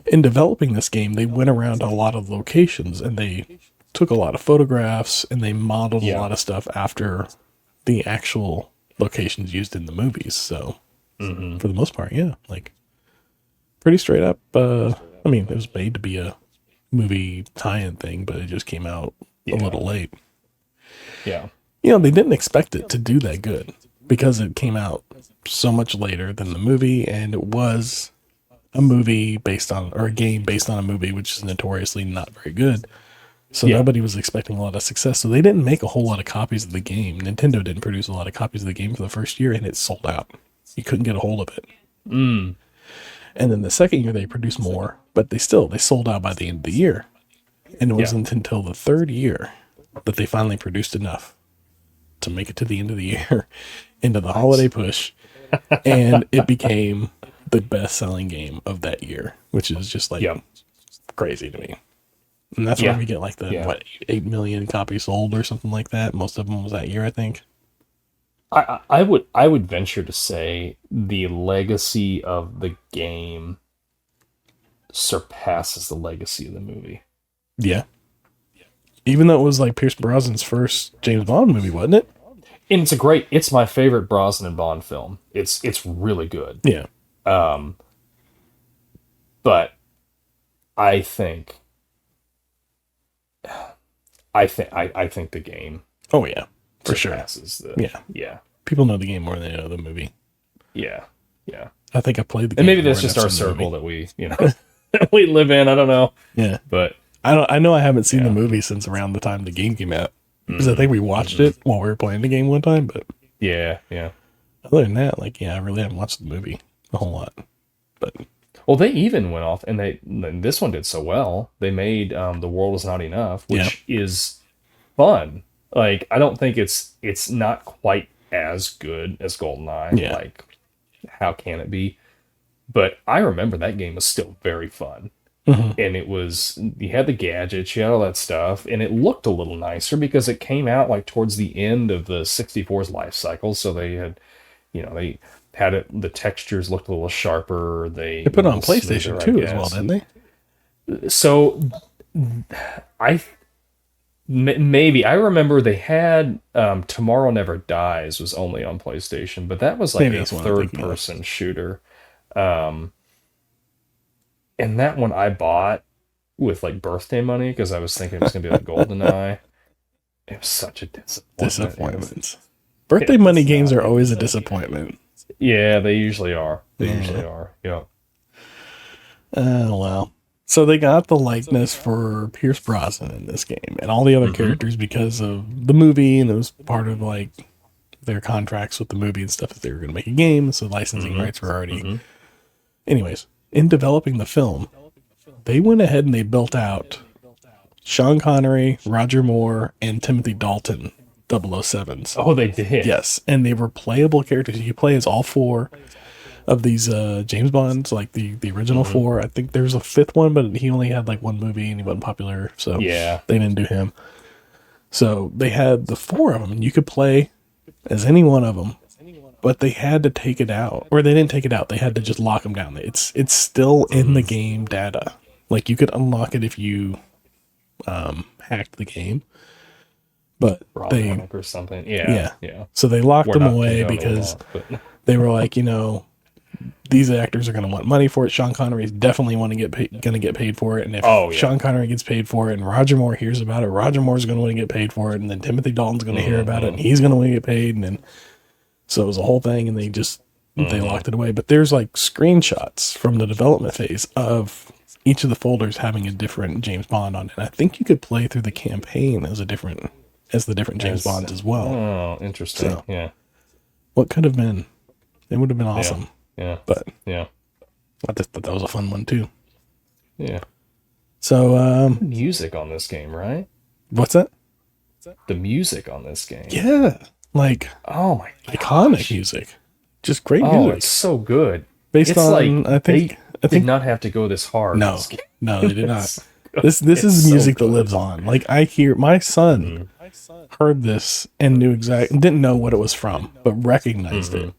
S1: In developing this game, they went around a lot of locations and they took a lot of photographs and they modeled a
S2: Yeah.
S1: lot of stuff after the actual locations used in the movies. So for the most part, yeah, like pretty straight up. I mean, it was made to be a movie tie-in thing, but it just came out a little late.
S2: Yeah.
S1: You know, they didn't expect it to do that good because it came out so much later than the movie, and it was a movie based on, or a game based on a movie, which is notoriously not very good. So nobody was expecting a lot of success. So they didn't make a whole lot of copies of the game. Nintendo didn't produce a lot of copies of the game for the first year, and it sold out. You couldn't get a hold of it. And then the second year they produced more, but they sold out by the end of the year. And it wasn't until the third year that they finally produced enough to make it to the end of the year into the holiday push. And it became the best-selling game of that year, which is just like crazy to me. And that's where we get like the 8 million copies sold or something like that. Most of them was that year, I think.
S2: I would venture to say the legacy of the game surpasses the legacy of the movie.
S1: Yeah. Even though it was like Pierce Brosnan's first James Bond movie, wasn't it?
S2: And it's my favorite Brosnan and Bond film. It's really good.
S1: Yeah.
S2: But I think the game
S1: Oh yeah, for sure.
S2: surpasses the yeah.
S1: People know the game more than they know the movie.
S2: Yeah. Yeah.
S1: I think I played the game.
S2: And maybe
S1: more
S2: that's
S1: than
S2: just
S1: I've
S2: our
S1: seen the
S2: circle
S1: movie.
S2: that we live in. I don't know.
S1: Yeah.
S2: But
S1: I know I haven't seen the movie since around the time the game came out. Because I think we watched it while we were playing the game one time, but
S2: yeah.
S1: other than that, like, I really haven't watched the movie a whole lot. But
S2: Well, they even went off, and this one did so well. They made The World Is Not Enough, which is fun. Like, I don't think it's not quite as good as Goldeneye.
S1: Yeah.
S2: Like, how can it be? But I remember that game was still very fun. And you had the gadgets, you had all that stuff, and it looked a little nicer because it came out like towards the end of the 64's life cycle. So they had, they had it, the textures looked a little sharper. They
S1: put it on PlayStation too as well, didn't they?
S2: So maybe I remember they had Tomorrow Never Dies was only on PlayStation, but that was like a third person shooter. And that one I bought with like birthday money because I was thinking it was going to be like Goldeneye. It was such a disappointment.
S1: Birthday money games are always a disappointment.
S2: Yeah, they usually are. Yeah.
S1: Well. So they got the likeness for Pierce Brosnan in this game and all the other characters because of the movie, and it was part of like their contracts with the movie and stuff that they were going to make a game. So licensing rights were already. Anyways. In developing the film, they went ahead and they built out Sean Connery, Roger Moore, and Timothy Dalton 007s.
S2: Oh, they did?
S1: Yes, and they were playable characters. You play as all four of these James Bonds, like the original four. I think there's a fifth one, but he only had like one movie and he wasn't popular, so they didn't do him. So they had the four of them, and you could play as any one of them. But they had to take it out, or they didn't take it out. They had to just lock them down. It's still in the game data. Like, you could unlock it if you hacked the game, but
S2: or something. Yeah.
S1: So they locked them away because they were like, these actors are going to want money for it. Sean Connery is definitely going to get paid for it, and if Sean Connery gets paid for it, and Roger Moore hears about it, Roger Moore's going to want to get paid for it, and then Timothy Dalton's going to hear about it, and he's going to want to get paid, and then. So it was a whole thing, and they locked it away. But there's like screenshots from the development phase of each of the folders having a different James Bond on it. And I think you could play through the campaign as the different James Bonds as well.
S2: Oh, interesting. So, yeah.
S1: What could have been? It would have been awesome.
S2: Yeah.
S1: But
S2: I
S1: just thought that was a fun one too.
S2: Yeah.
S1: So
S2: music on this game, right?
S1: What's that?
S2: The music on this game.
S1: Yeah. Like,
S2: oh my gosh.
S1: Iconic music, just great music.
S2: Oh, it's so good.
S1: Based
S2: it's
S1: on,
S2: like,
S1: I think
S2: did not have to go this hard.
S1: No, they did not. This is music that lives on. Like, I hear my son heard this and didn't know what it was from, but recognized it,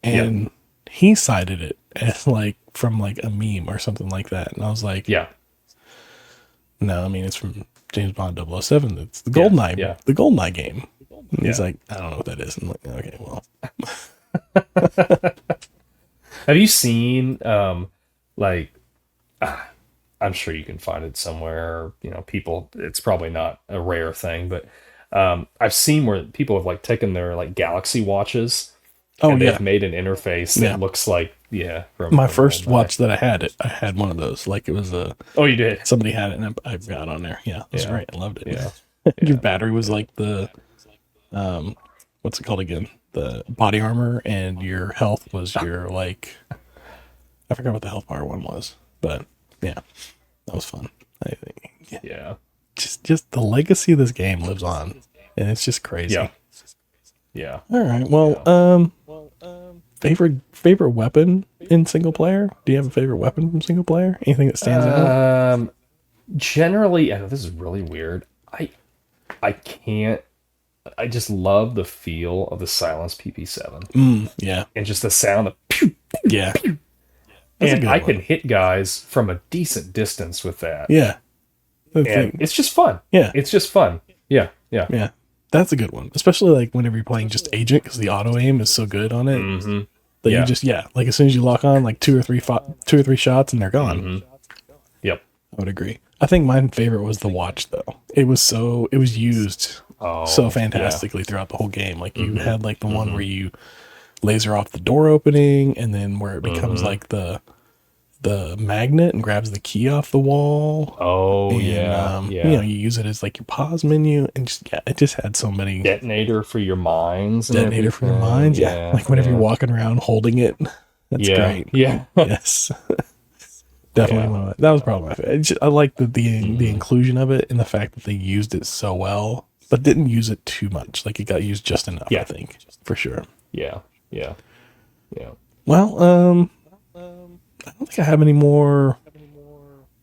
S1: and he cited it as like from like a meme or something like that. And I was like, no, I mean it's from James Bond 007. It's the Goldeneye,
S2: Yeah.
S1: the Goldeneye game. And he's
S2: Yeah.
S1: like, I don't know what that is. I'm like, okay, well.
S2: Have you seen, like, I'm sure you can find it somewhere, people, it's probably not a rare thing, but I've seen where people have like taken their like Galaxy watches and they've made an interface that looks like,
S1: my first watch that I had one of those. Like it was
S2: oh, you did?
S1: somebody had it and I got on there. Yeah, it was great. I loved it.
S2: Yeah.
S1: Your battery was like the, what's it called again? The body armor, and your health was your like, I forgot what the health bar one was, but yeah, that was fun. I think.
S2: Yeah.
S1: Just the legacy of this game lives on, and it's just crazy.
S2: Yeah.
S1: All right. Well, favorite weapon in single player? Do you have a favorite weapon from single player? Anything that stands out?
S2: Generally, I know this is really weird. I can't. I just love the feel of the silenced PP7.
S1: Yeah.
S2: And just the sound of pew,
S1: Yeah.
S2: and I can hit guys from a decent distance with that.
S1: Yeah.
S2: And it's just fun.
S1: Yeah.
S2: It's just fun. Yeah.
S1: Yeah. That's a good one. Especially like whenever you're playing just Agent, because the auto aim is so good on it. That you just, like as soon as you lock on, like two or three shots and they're gone.
S2: Yep.
S1: I would agree. I think my favorite was the watch though. It was used so fantastically throughout the whole game. Like you had like the one where you laser off the door opening, and then where it becomes like the magnet and grabs the key off the wall.
S2: Oh,
S1: and, you use it as like your pause menu, and it just had so many.
S2: Detonator for your mines.
S1: Detonator for your mines, like whenever you're walking around holding it. That's great.
S2: Yeah.
S1: Yes. Definitely that was probably my favorite. I like the inclusion of it and the fact that they used it so well, but didn't use it too much. Like it got used just enough, I think, for sure.
S2: Yeah.
S1: Well, I don't think I have any more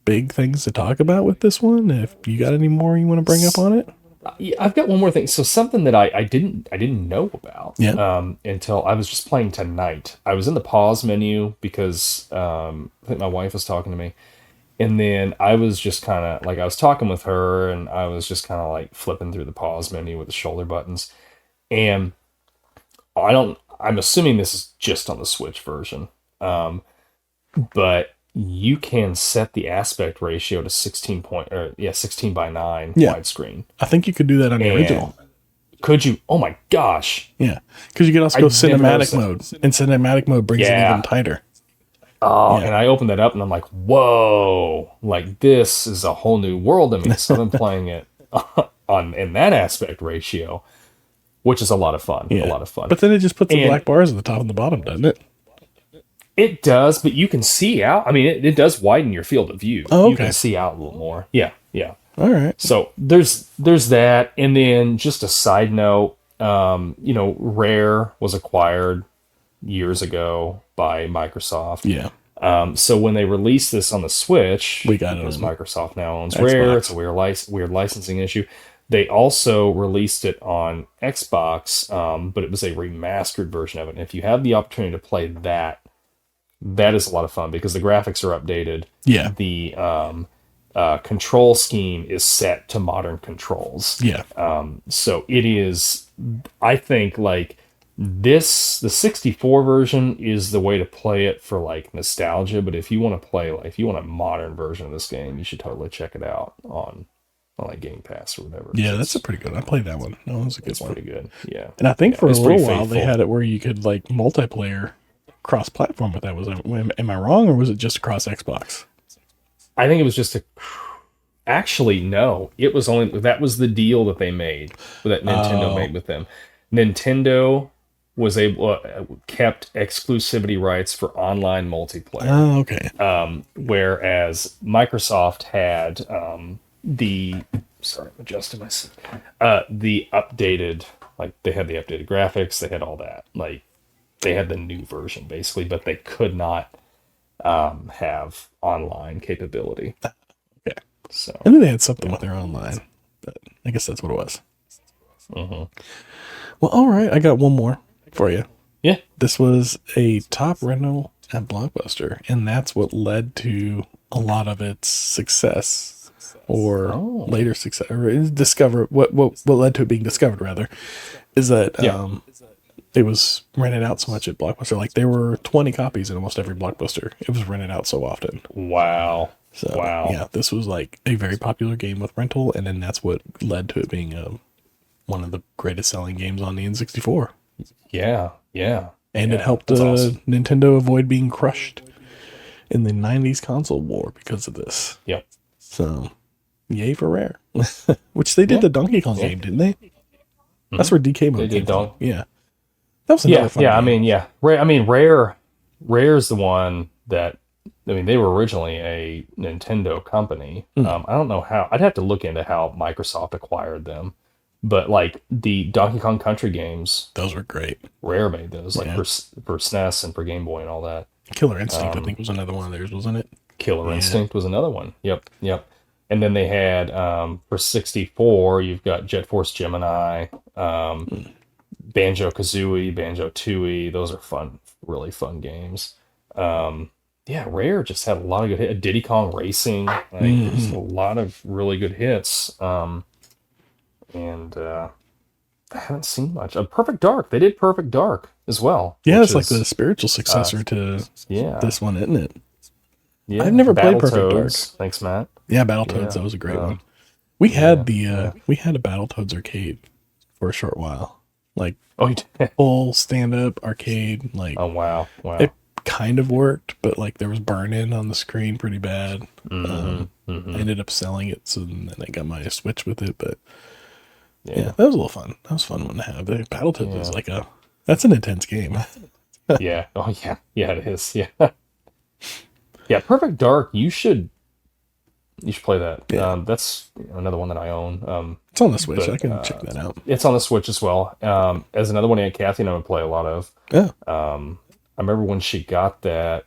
S1: big things to talk about with this one. If you got any more you want to bring up on it.
S2: I've got one more thing. So something that I didn't know about until I was just playing tonight. I was in the pause menu because I think my wife was talking to me. And then I was just kind of like, I was talking with her and I was just kind of like flipping through the pause menu with the shoulder buttons. And I'm assuming this is just on the Switch version. But you can set the aspect ratio to 16 by 9 widescreen.
S1: I think you could do that on the original.
S2: Could you? Oh my gosh.
S1: Yeah. Because you could also go cinematic mode. And cinematic mode brings it even tighter.
S2: Oh, and I opened that up and I'm like, whoa, like this is a whole new world to me. So I'm playing it in that aspect ratio, which is a lot of fun. A lot of fun.
S1: But then it just puts the black bars at the top and the bottom, doesn't it?
S2: It does, but you can see out. I mean, it does widen your field of view.
S1: Oh, okay.
S2: You can see out a little more. Yeah.
S1: All right.
S2: So there's that, and then just a side note, Rare was acquired years ago by Microsoft.
S1: Yeah.
S2: So when they released this on the Switch,
S1: we got
S2: because
S1: it.
S2: Microsoft now owns
S1: Xbox.
S2: Rare. It's a weird licensing issue. They also released it on Xbox, but it was a remastered version of it. And if you have the opportunity to play that is a lot of fun because the graphics are updated.
S1: Yeah.
S2: The control scheme is set to modern controls.
S1: Yeah.
S2: So it is, I think, like the 64 version is the way to play it for like nostalgia. But if you want to play, like, if you want a modern version of this game, you should totally check it out on like Game Pass or whatever.
S1: Yeah, that's a pretty good. I played that one. That was a good one.
S2: Pretty good. Yeah.
S1: And I think for a little while
S2: faithful.
S1: they had it where you could like multiplayer cross-platform with that. Am I wrong, or was it just across Xbox?
S2: I think it was just actually no. It was that was the deal that they made, that Nintendo made with them. Nintendo was kept exclusivity rights for online multiplayer.
S1: Oh, okay.
S2: Whereas Microsoft had I'm adjusting myself. The updated, like they had the updated graphics, they had all that, like. They had the new version, basically, but they could not have online capability.
S1: Okay.
S2: So
S1: I knew they had something with their online, but I guess that's what it was. Well, all right. I got one more for you.
S2: Yeah.
S1: This was a top rental at Blockbuster, and that's what led to a lot of its success. or later success, or discover what led to it being discovered rather, is that it was rented out so much at Blockbuster. Like there were 20 copies in almost every Blockbuster. It was rented out so often.
S2: Wow.
S1: So
S2: Wow.
S1: yeah, this was like a very popular game with rental, and then that's what led to it being one of the greatest selling games on the N64.
S2: Yeah.
S1: And it helped
S2: awesome.
S1: Nintendo avoid being crushed in the 90s console war because of this.
S2: Yep.
S1: So, yay for Rare. Which they did the Donkey Kong game, didn't they? Mm-hmm. That's where DK mode came from. Yeah. That was another fun game.
S2: Rare's the one that, they were originally a Nintendo company. I don't know how. I'd have to look into how Microsoft acquired them. But like the Donkey Kong Country games,
S1: those were great.
S2: Rare made those, like for SNES and for Game Boy and all that.
S1: Killer Instinct, I think, was another one of theirs, wasn't it?
S2: Killer Instinct was another one. Yep. And then they had for 64, you've got Jet Force Gemini, Banjo Kazooie, Banjo Tooie. Those are fun, really fun games. Rare just had a lot of good hits. Diddy Kong Racing, just a lot of really good hits. And I haven't seen much. Perfect Dark. They did Perfect Dark as well.
S1: Yeah, it's like the spiritual successor to this one, isn't it?
S2: Yeah,
S1: I've never played Perfect Dark.
S2: Thanks, Matt.
S1: Yeah, Battletoads. That was a great one. We had we had a Battletoads arcade for a short while, like full stand-up arcade. Like,
S2: oh wow,
S1: it kind of worked, but like there was burn-in on the screen pretty bad. I ended up selling it, so then I got my Switch with it, but. Yeah, that was a little fun. That was a fun one to have. Battletoads is like that's an intense game.
S2: Yeah. Oh yeah. Yeah, it is. Yeah. Yeah, Perfect Dark, you should play that.
S1: Yeah.
S2: That's another one that I own.
S1: It's on the Switch. I can check that out.
S2: It's on the Switch as well. As another one Aunt Kathy and I would play a lot of.
S1: Yeah.
S2: I remember when she got that,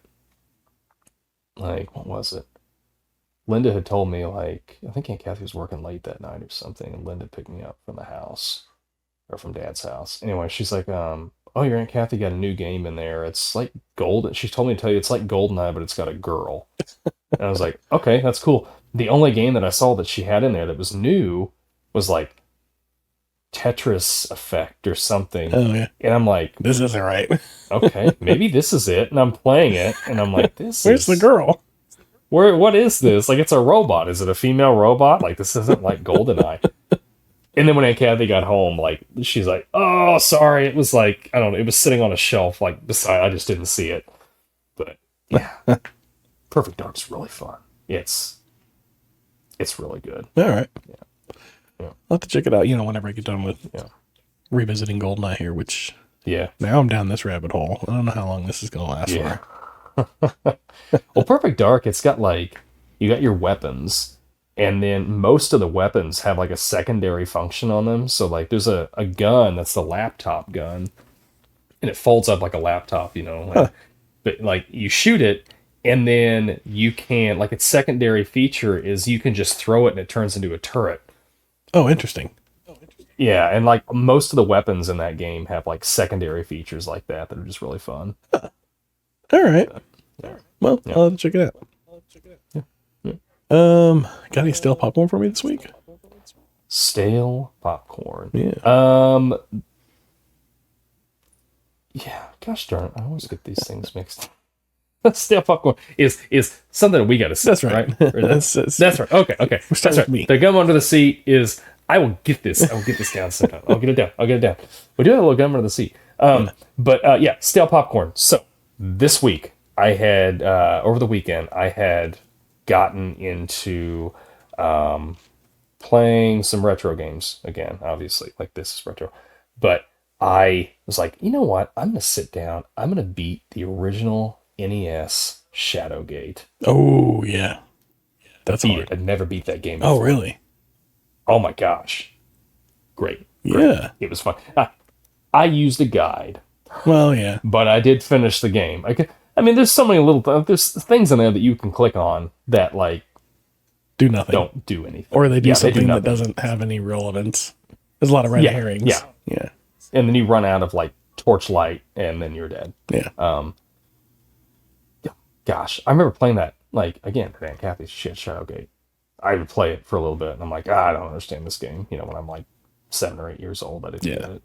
S2: like, what was it? Linda had told me, like, I think Aunt Kathy was working late that night or something, and Linda picked me up from the house, or from Dad's house. Anyway, she's like, oh, your Aunt Kathy got a new game in there. It's like Golden. She told me to tell you it's like Goldeneye, but it's got a girl. And I was like, okay, that's cool. The only game that I saw that she had in there that was new was like Tetris Effect or something.
S1: Oh, yeah.
S2: And I'm like,
S1: this isn't right.
S2: Okay, maybe this is it. And I'm playing it, and I'm like,
S1: Where's the girl?
S2: What is this? Like, it's a robot. Is it a female robot? Like, this isn't like Goldeneye. And then when Aunt Kathy got home, like, she's like, oh, sorry. It was like, I don't know. It was sitting on a shelf, like, beside. I just didn't see it. But, yeah. Perfect Dark's really fun. It's really good.
S1: All right.
S2: Yeah.
S1: I'll have to check it out, whenever I get done with revisiting Goldeneye here, which now I'm down this rabbit hole. I don't know how long this is going to last for.
S2: Well, Perfect Dark, it's got like, you got your weapons, and then most of the weapons have like a secondary function on them. So like there's a gun that's the laptop gun, and it folds up like a laptop, but like you shoot it, and then you can, like, its secondary feature is you can just throw it and it turns into a turret.
S1: Oh, interesting.
S2: Yeah, and like most of the weapons in that game have like secondary features like that are just really fun.
S1: All right. Well, I'll have to check it out. Got any stale popcorn for me this week?
S2: Stale popcorn.
S1: Yeah.
S2: Yeah. Gosh darn it! I always get these things mixed. Stale popcorn is something that we got to say.
S1: That's right.
S2: That's right. Okay. That's right.
S1: Me.
S2: The gum under the seat is. I will get this down sometime. I'll get it down. We do have a little gum under the seat. But stale popcorn. So this week I had over the weekend I had gotten into playing some retro games again. Obviously, like, this is retro, but I was like, you know what? I'm gonna sit down. I'm gonna beat the original NES Shadowgate.
S1: Oh yeah, that's hard.
S2: I'd never beat that game before.
S1: Oh really?
S2: Oh my gosh, great.
S1: Yeah,
S2: it was fun. I used a guide.
S1: Well, yeah,
S2: but I did finish the game. I mean, there's so many there's things in there that you can click on that, like,
S1: do nothing.
S2: Don't do anything.
S1: Or they do something that doesn't have any relevance. There's a lot of red herrings. Yeah.
S2: And then you run out of, like, torchlight, and then you're dead.
S1: Yeah.
S2: Gosh, I remember playing that, like, again, Aunt Kathy's Shadowgate. I would play it for a little bit, and I'm like, I don't understand this game. You know, when I'm like 7 or 8 years old, I didn't get it.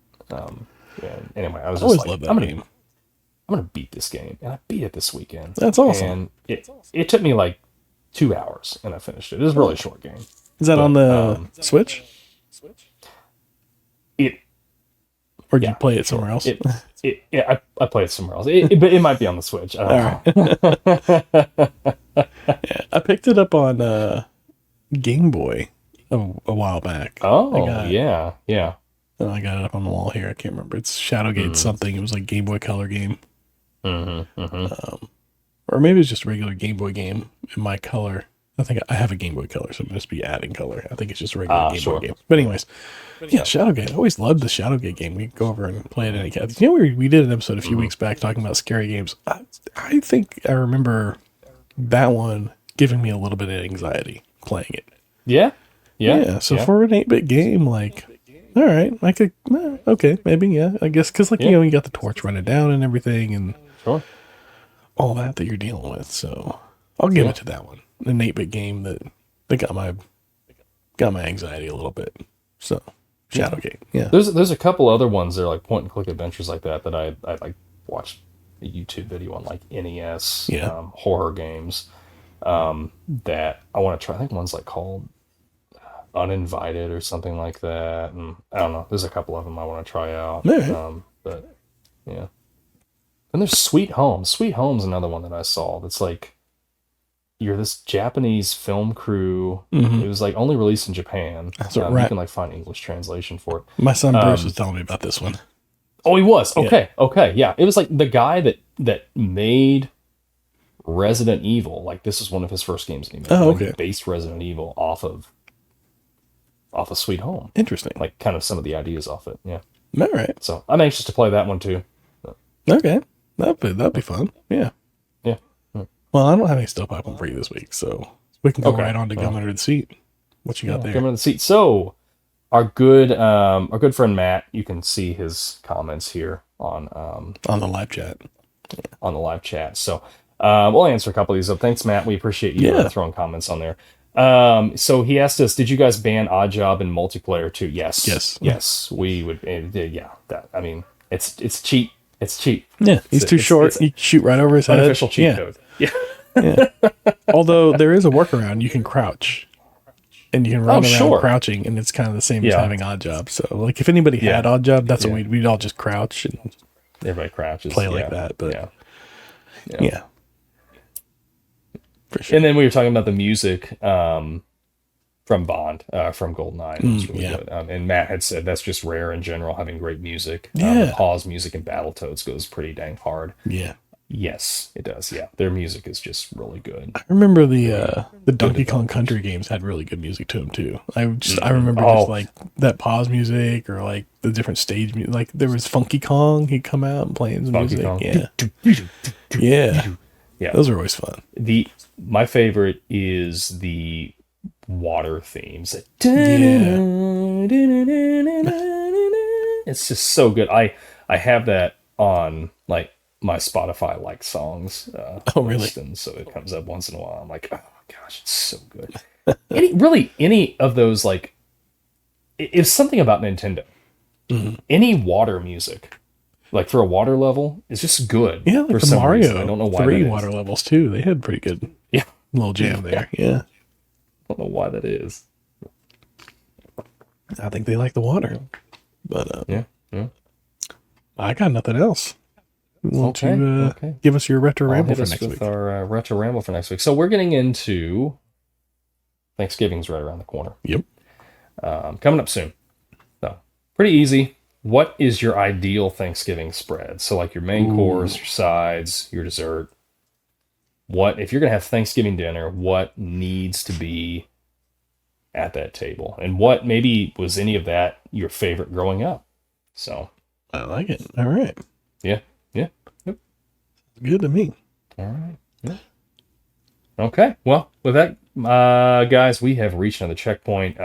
S2: Yeah. Anyway, I was
S1: I
S2: just
S1: always
S2: like,
S1: love that game.
S2: I'm gonna beat this game, and I beat it this weekend.
S1: That's awesome.
S2: And it took me like 2 hours, and I finished it. It was a really short game.
S1: Is that on the Switch? Or did you play it somewhere else?
S2: I played it somewhere else. But it might be on the Switch. I don't know.
S1: I picked it up on Game Boy a while back.
S2: Yeah.
S1: And I got it up on the wall here. I can't remember. It's Shadowgate something. It was like Game Boy Color game. Or maybe it's just a regular Game Boy game in my color. I think I have a Game Boy Color, so it must be adding color. I think it's just a regular Game Boy game. But anyways, Shadowgate. I always loved the Shadowgate game. We go over and play it any cat. You know, we did an episode a few weeks back talking about scary games. I think I remember that one giving me a little bit of anxiety playing it.
S2: Yeah.
S1: So for an 8-bit game, like, all right, I could, okay, maybe, yeah, I guess, because, like, you know, you got the torch running down and everything, and all that you're dealing with. So I'll give it to that one. An 8-bit game that got my anxiety a little bit. So Shadowgate, yeah.
S2: There's a couple other ones that are like point and click adventures like that I like watched a YouTube video on, like NES horror games that I want to try. I think one's like called Uninvited or something like that, and I don't know. There's a couple of them I want to try out. But yeah. And there's Sweet Home. Sweet Home's another one that I saw that's like, you're this Japanese film crew. It was like only released in Japan. You can like find English translation for it.
S1: My son Bruce was telling me about this one.
S2: Oh, he was? Okay. Yeah. It was like the guy that made Resident Evil. Like, this is one of his first games he made. He based Resident Evil off of Sweet Home.
S1: Interesting.
S2: Like, kind of some of the ideas off it. Yeah.
S1: All right.
S2: So I'm anxious to play that one too.
S1: Okay. That'd be fun. Yeah.
S2: Yeah.
S1: Well, I don't have any stovepipe for you this week, so we can go right on to Gum Under the Seat. What you got there?
S2: Gum Under the Seat. So our good friend Matt, you can see his comments here on
S1: the live chat.
S2: On the live chat. So we'll answer a couple of these up. Thanks, Matt. We appreciate you throwing comments on there. So he asked us, did you guys ban Odd Job in multiplayer too? Yes. We would. I mean, it's cheap. It's cheap.
S1: Yeah, he's too short. You shoot right over his head.
S2: Unofficial cheat code.
S1: Yeah. Although there is a workaround. You can crouch. And you can run around crouching, and it's kind of the same as having Odd Job. So, like, if anybody had Odd Job, that's what we'd all just crouch and
S2: everybody crouches,
S1: play like that. But yeah. For sure.
S2: And then we were talking about the music from Bond, from Goldeneye. It was really good. And Matt had said that's just rare in general, having great music. Pause music in Battletoads goes pretty dang hard.
S1: Yeah.
S2: Yes, it does. Yeah, their music is just really good.
S1: I remember the Donkey Kong Country games had really good music to them too. I remember just like that pause music, or like the different stage music. Like there was Funky Kong, he'd come out and play his music.
S2: Kong.
S1: Yeah, those are always fun.
S2: My favorite is the water themes. It's just so good. I have that on like my Spotify like songs.
S1: Really?
S2: And so it comes up once in a while. I'm like, oh gosh, it's so good. any of those, like, it's something about Nintendo. Any water music, like for a water level, is just good.
S1: Yeah, like
S2: for
S1: the
S2: some
S1: Mario
S2: reason. I don't know why
S1: 3 water levels too. They had pretty good little jam there. Yeah.
S2: I don't know why that is.
S1: I think they like the water. But
S2: yeah.
S1: I got nothing else. Won't you give us your Retro Ramble for next week?
S2: Our Retro Ramble for next week. So we're getting into Thanksgiving's right around the corner.
S1: Yep.
S2: Coming up soon. So pretty easy. What is your ideal Thanksgiving spread? So like your main course, your sides, your dessert. If you're going to have Thanksgiving dinner, what needs to be at that table? And what maybe was any of that your favorite growing up? So
S1: I like it. All right.
S2: Yeah.
S1: Good to me.
S2: All right. Yeah. Okay. Well, with that, guys, we have reached another checkpoint.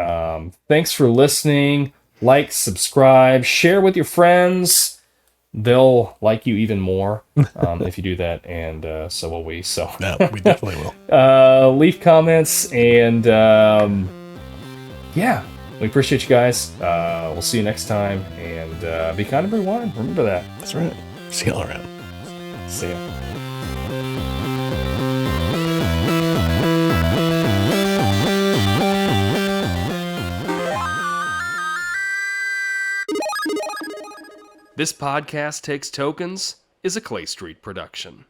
S2: Thanks for listening. Like, subscribe, share with your friends. they'll like you even more if you do that, and so will we. So
S1: No, we definitely will.
S2: leave comments, and yeah, we appreciate you guys. We'll see you next time, and be kind of rewind. Remember that.
S1: That's right. See y'all around.
S2: See ya.
S4: This Podcast Takes Tokens is a Clay Street production.